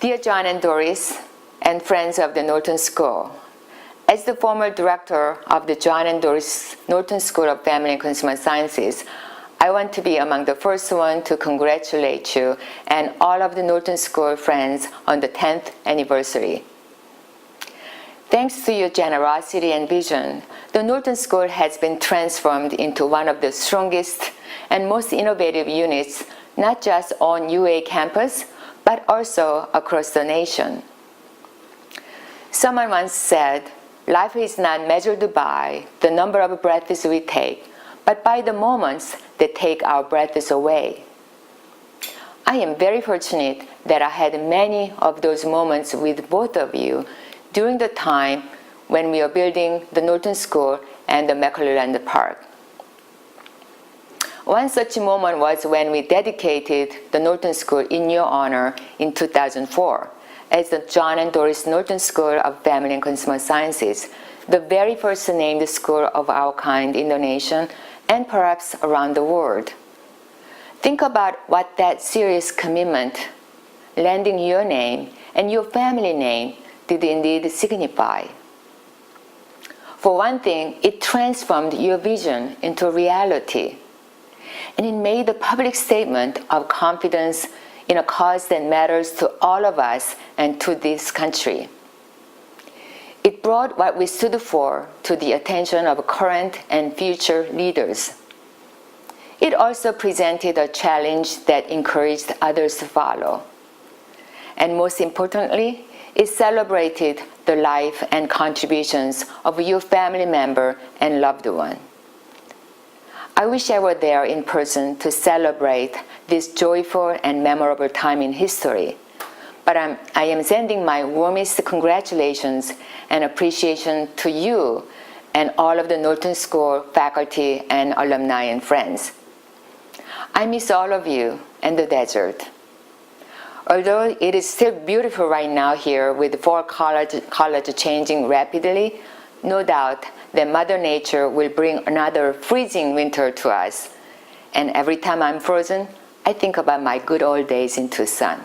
Dear John and Doris, and friends of the Norton School, as the former director of the John and Doris Norton School of Family and Consumer Sciences, I want to be among the first one to congratulate you and all of the Norton School friends on the 10th anniversary. Thanks to your generosity and vision, the Norton School has been transformed into one of the strongest and most innovative units, not just on UA campus, but also across the nation. Someone once said, life is not measured by the number of breaths we take, but by the moments that take our breaths away. I am very fortunate that I had many of those moments with both of you during the time when we were building the Norton School and the McClelland Park. One such moment was when we dedicated the Norton School in your honor in 2004 as the John and Doris Norton School of Family and Consumer Sciences, the very first named school of our kind in the nation and perhaps around the world. Think about what that serious commitment, lending your name and your family name, did indeed signify. For one thing, it transformed your vision into reality, and it made a public statement of confidence in a cause that matters to all of us and to this country. It brought what we stood for to the attention of current and future leaders. It also presented a challenge that encouraged others to follow. And most importantly, it celebrated the life and contributions of your family member and loved one. I wish I were there in person to celebrate this joyful and memorable time in history, but I am sending my warmest congratulations and appreciation to you and all of the Norton School faculty and alumni and friends. I miss all of you and the desert. Although it is still beautiful right now here with fall colors changing rapidly, no doubt that Mother Nature will bring another freezing winter to us. And every time I'm frozen, I think about my good old days in Tucson.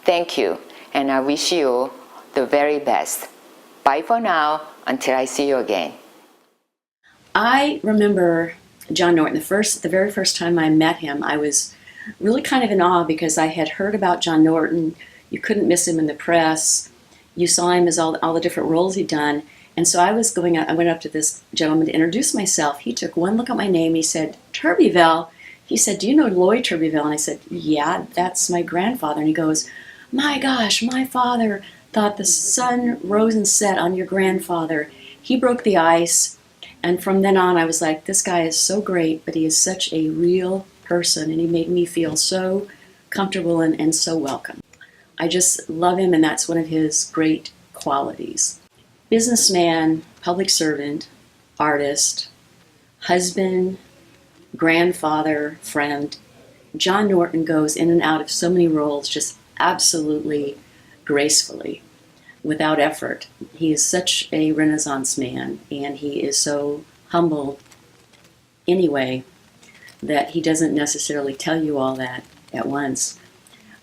Thank you, and I wish you the very best. Bye for now, until I see you again. I remember John Norton, the very first time I met him, I was really kind of in awe because I had heard about John Norton. You couldn't miss him in the press. You saw him as all the different roles he'd done. And so I went up to this gentleman to introduce myself. He took one look at my name. He said, Turbeville. He said, do you know Lloyd Turbeville? And I said, yeah, that's my grandfather. And he goes, my gosh, my father thought the sun rose and set on your grandfather. He broke the ice. And from then on, I was like, this guy is so great, but he is such a real person. And he made me feel so comfortable and so welcome. I just love him, and that's one of his great qualities. Businessman, public servant, artist, husband, grandfather, friend. John Norton goes in and out of so many roles just absolutely gracefully, without effort. He is such a Renaissance man, and he is so humble anyway that he doesn't necessarily tell you all that at once.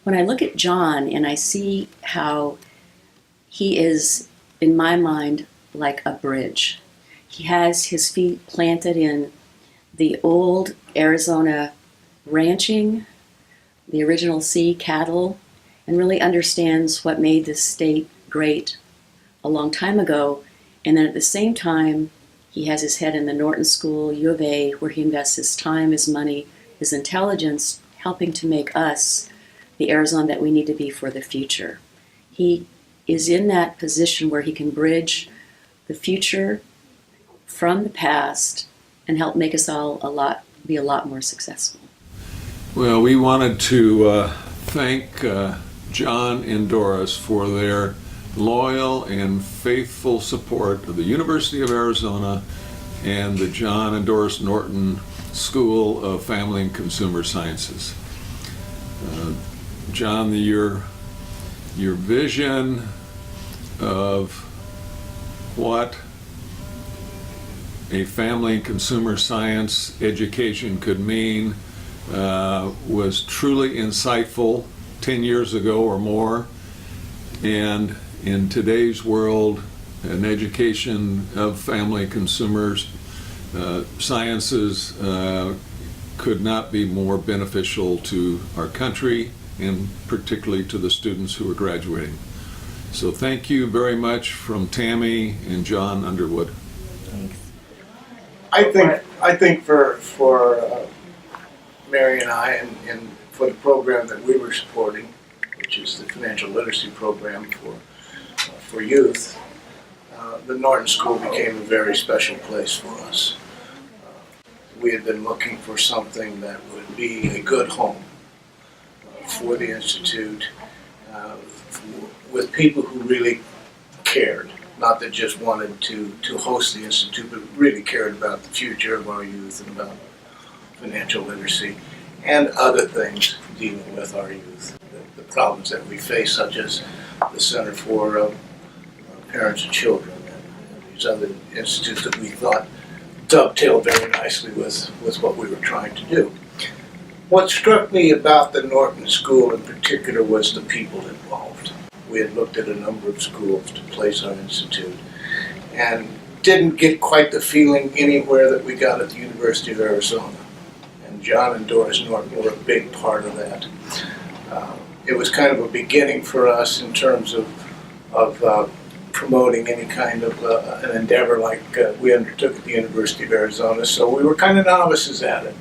When I look at John and I see how he is, in my mind, like a bridge. He has his feet planted in the old Arizona ranching, the original sea cattle, and really understands what made this state great a long time ago. And then at the same time, he has his head in the Norton School, U of A, where he invests his time, his money, his intelligence, helping to make us the Arizona that we need to be for the future. He is in that position where he can bridge the future from the past and help make us all be a lot more successful. Well, we wanted to thank John and Doris for their loyal and faithful support of the University of Arizona and the John and Doris Norton School of Family and Consumer Sciences. John, your vision of what a family and consumer science education could mean was truly insightful 10 years ago or more. And in today's world, an education of family consumers, sciences could not be more beneficial to our country and particularly to the students who are graduating. So thank you very much from Tammy and John Underwood. Thanks. I think for Mary and I, and for the program that we were supporting, which is the financial literacy program for youth, the Norton School became a very special place for us. We had been looking for something that would be a good home for the Institute, with people who really cared, not that just wanted to host the Institute, but really cared about the future of our youth and about financial literacy and other things dealing with our youth. The problems that we face, such as the Center for Parents and Children and these other institutes that we thought dovetailed very nicely with what we were trying to do. What struck me about the Norton School in particular was the people involved. We had looked at a number of schools to place our institute and didn't get quite the feeling anywhere that we got at the University of Arizona. And John and Doris Norton were a big part of that. It was kind of a beginning for us in terms of promoting any kind of an endeavor like we undertook at the University of Arizona, so we were kind of novices at it.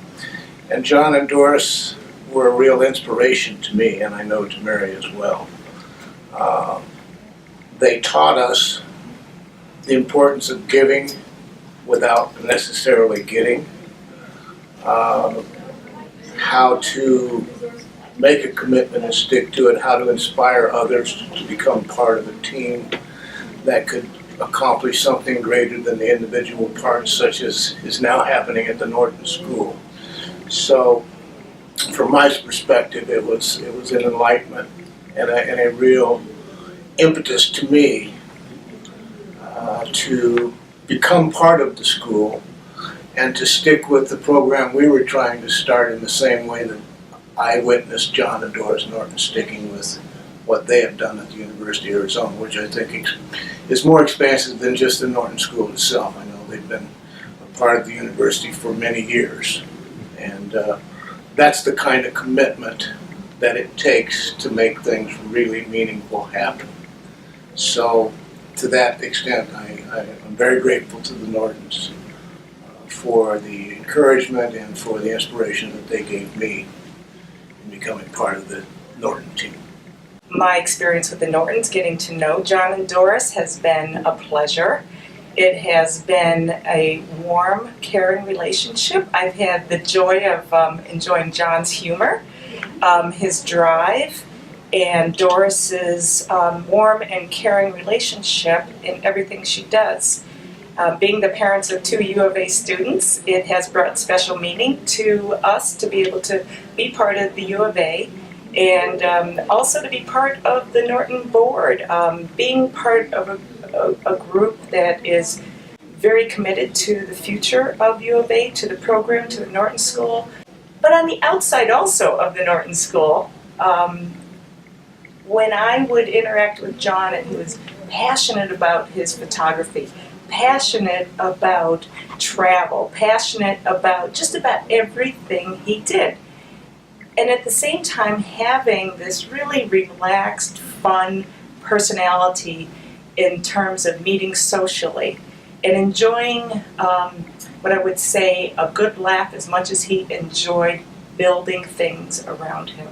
And John and Doris were a real inspiration to me, and I know to Mary as well. They taught us the importance of giving without necessarily getting, how to make a commitment and stick to it, how to inspire others to become part of a team that could accomplish something greater than the individual parts, such as is now happening at the Norton School. So, from my perspective, it was an enlightenment and a real impetus to me to become part of the school and to stick with the program we were trying to start in the same way that I witnessed John and Doris Norton sticking with what they have done at the University of Arizona, which I think is more expansive than just the Norton School itself. I know they've been a part of the university for many years, and that's the kind of commitment that it takes to make things really meaningful happen. So to that extent, I'm very grateful to the Nortons for the encouragement and for the inspiration that they gave me in becoming part of the Norton team. My experience with the Nortons, getting to know John and Doris, has been a pleasure. It has been a warm, caring relationship. I've had the joy of enjoying John's humor, his drive, and Doris's warm and caring relationship in everything she does. Being the parents of 2 U of A students, it has brought special meaning to us to be able to be part of the U of A and also to be part of the Norton board. Being part of a group that is very committed to the future of U of A, to the program, to the Norton School. But on the outside also of the Norton School, when I would interact with John, and he was passionate about his photography, passionate about travel, passionate about just about everything he did. And at the same time having this really relaxed, fun personality in terms of meeting socially and enjoying what I would say a good laugh as much as he enjoyed building things around him.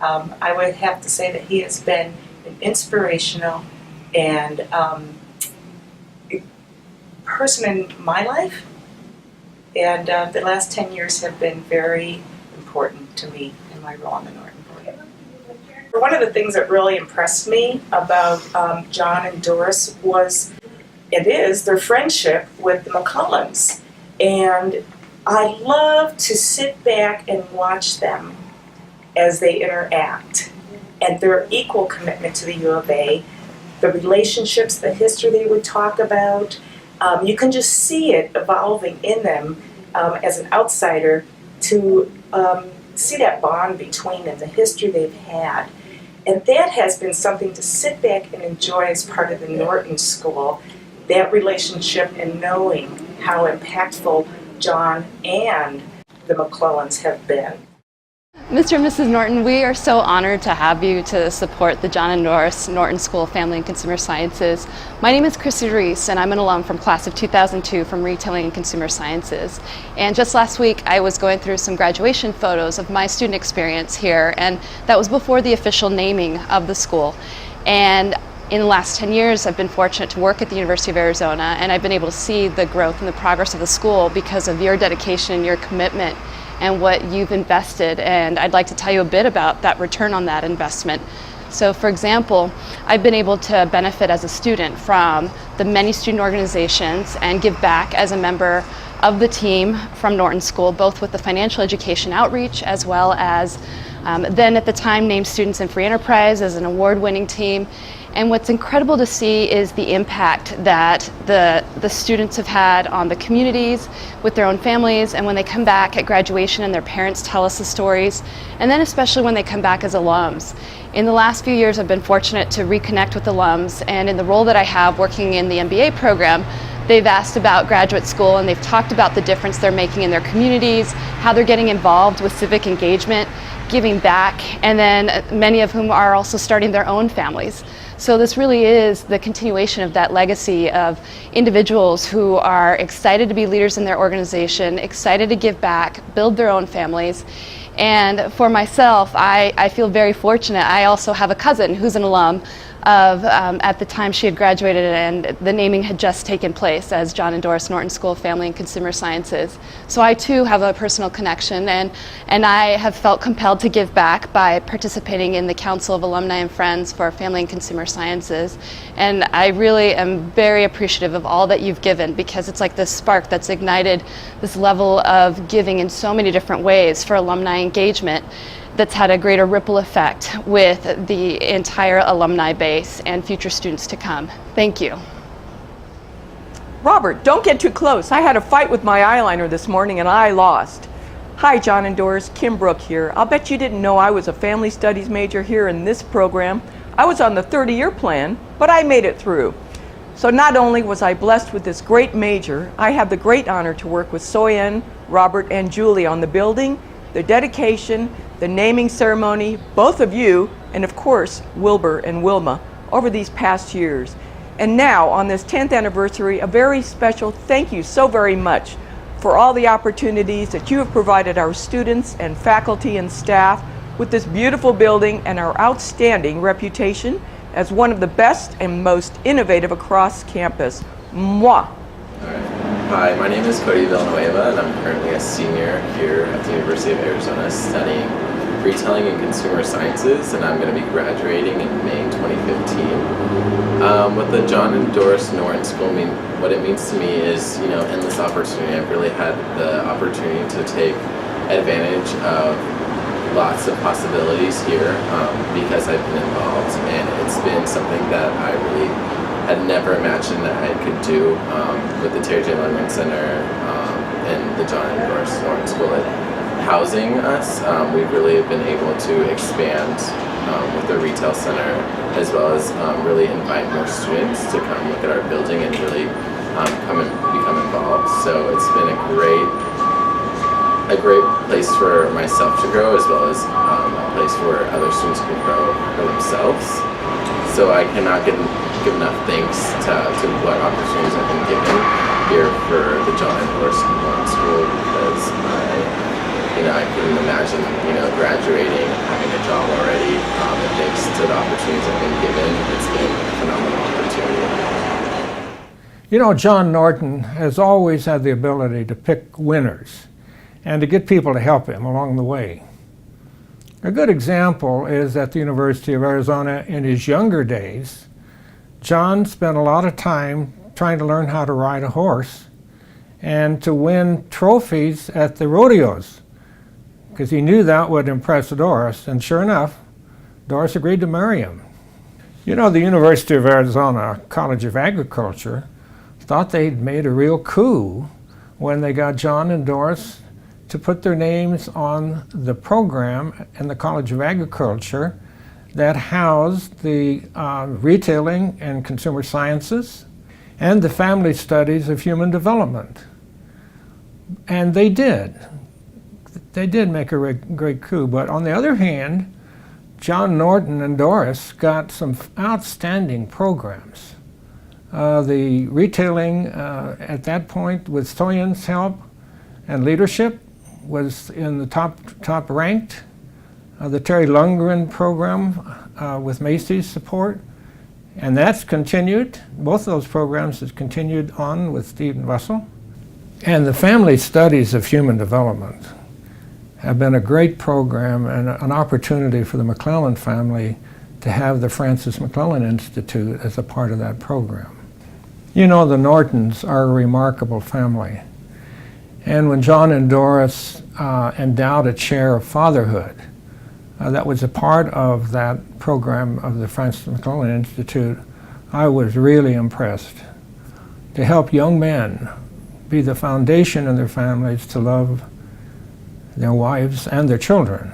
I would have to say that he has been an inspirational and person in my life, and the last 10 years have been very important to me in my role on the Norton board. One of the things that really impressed me about John and Doris is their friendship with the McCullums. And I love to sit back and watch them as they interact and their equal commitment to the U of A, the relationships, the history they would talk about. You can just see it evolving in them as an outsider to see that bond between them, the history they've had. And that has been something to sit back and enjoy as part of the Norton School, that relationship and knowing how impactful John and the McClellans have been. Mr. and Mrs. Norton, we are so honored to have you to support the John and Doris Norton School of Family and Consumer Sciences. My name is Chrissy Reese, and I'm an alum from class of 2002 from Retailing and Consumer Sciences. And just last week, I was going through some graduation photos of my student experience here, and that was before the official naming of the school. And in the last 10 years, I've been fortunate to work at the University of Arizona, and I've been able to see the growth and the progress of the school because of your dedication and your commitment and what you've invested. And I'd like to tell you a bit about that return on that investment. So for example, I've been able to benefit as a student from the many student organizations and give back as a member of the team from Norton School, both with the financial education outreach as well as then at the time named Students in Free Enterprise as an award-winning team. And what's incredible to see is the impact that the students have had on the communities with their own families, and when they come back at graduation and their parents tell us the stories, and then especially when they come back as alums. In the last few years, I've been fortunate to reconnect with alums, and in the role that I have working in the MBA program, they've asked about graduate school and they've talked about the difference they're making in their communities, how they're getting involved with civic engagement, giving back, and then many of whom are also starting their own families. So this really is the continuation of that legacy of individuals who are excited to be leaders in their organization, excited to give back, build their own families. And for myself, I feel very fortunate. I also have a cousin who's an alum of, at the time she had graduated and the naming had just taken place as John and Doris Norton School of Family and Consumer Sciences. So I too have a personal connection, and I have felt compelled to give back by participating in the Council of Alumni and Friends for Family and Consumer Sciences. And I really am very appreciative of all that you've given, because it's like this spark that's ignited this level of giving in so many different ways for alumni engagement that's had a greater ripple effect with the entire alumni base and future students to come. Thank you. Robert, don't get too close. I had a fight with my eyeliner this morning and I lost. Hi, John and Doris, Kim Brook here. I'll bet you didn't know I was a family studies major here in this program. I was on the 30-year plan, but I made it through. So not only was I blessed with this great major, I have the great honor to work with Soyen, Robert, and Julie on the building, the dedication, the naming ceremony, both of you, and of course, Wilbur and Wilma, over these past years. And now, on this 10th anniversary, a very special thank you so very much for all the opportunities that you have provided our students and faculty and staff with this beautiful building and our outstanding reputation as one of the best and most innovative across campus. Mwah! Hi, my name is Cody Villanueva, and I'm currently a senior here at the University of Arizona studying Retailing and Consumer Sciences, and I'm going to be graduating in May 2015. With the John and Doris Norton School, what it means to me is, endless opportunity. I've really had the opportunity to take advantage of lots of possibilities here because I've been involved, and it's been something that I really had never imagined that I could do with the Terry J. Lundgren Center and the John and Doris Norton School housing us. We've really been able to expand with the retail center, as well as really invite more students to come look at our building and really come and become involved. So it's been a great place for myself to grow, as well as a place where other students can grow for themselves. So I cannot give enough thanks to what opportunities I've been given here for the John and Doris Norton School, because I couldn't imagine, graduating and having a job already. And thanks to the opportunities I've been given, it's been a phenomenal opportunity. John Norton has always had the ability to pick winners and to get people to help him along the way. A good example is at the University of Arizona in his younger days. John spent a lot of time trying to learn how to ride a horse and to win trophies at the rodeos, because he knew that would impress Doris, and sure enough, Doris agreed to marry him. The University of Arizona College of Agriculture thought they'd made a real coup when they got John and Doris to put their names on the program in the College of Agriculture that housed the retailing and consumer sciences and the family studies of human development. And they did. They did make a great coup. But on the other hand, John, Norton, and Doris got some outstanding programs. The retailing at that point, with Stoyan's help and leadership, was in the top ranked. The Terry Lundgren program with Macy's support, and that's continued. Both of those programs have continued on with Stephen Russell. And the family studies of human development have been a great program and an opportunity for the McClellan family to have the Francis McClellan Institute as a part of that program. You know, the Nortons are a remarkable family. And when John and Doris endowed a chair of fatherhood, that was a part of that program of the Francis McClellan Institute, I was really impressed. To help young men be the foundation in their families to love their wives and their children.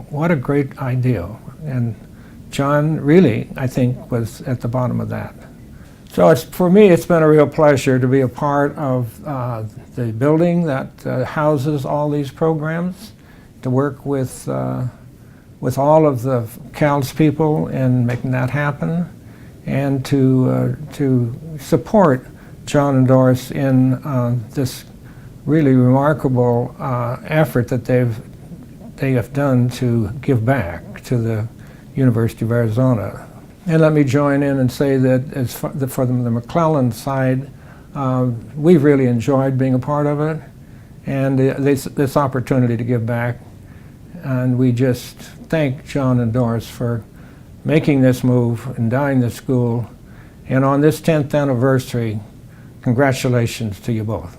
What a great ideal. And John really, I think, was at the bottom of that. So for me, it's been a real pleasure to be a part of the building that houses all these programs, to work with all of the CALS people in making that happen, and to support John and Doris in this really remarkable effort that they have done to give back to the University of Arizona. And let me join in and say that for the McClellan side, we've really enjoyed being a part of it, and this opportunity to give back. And we just thank John and Doris for making this move, endowing the school. And on this 10th anniversary, congratulations to you both.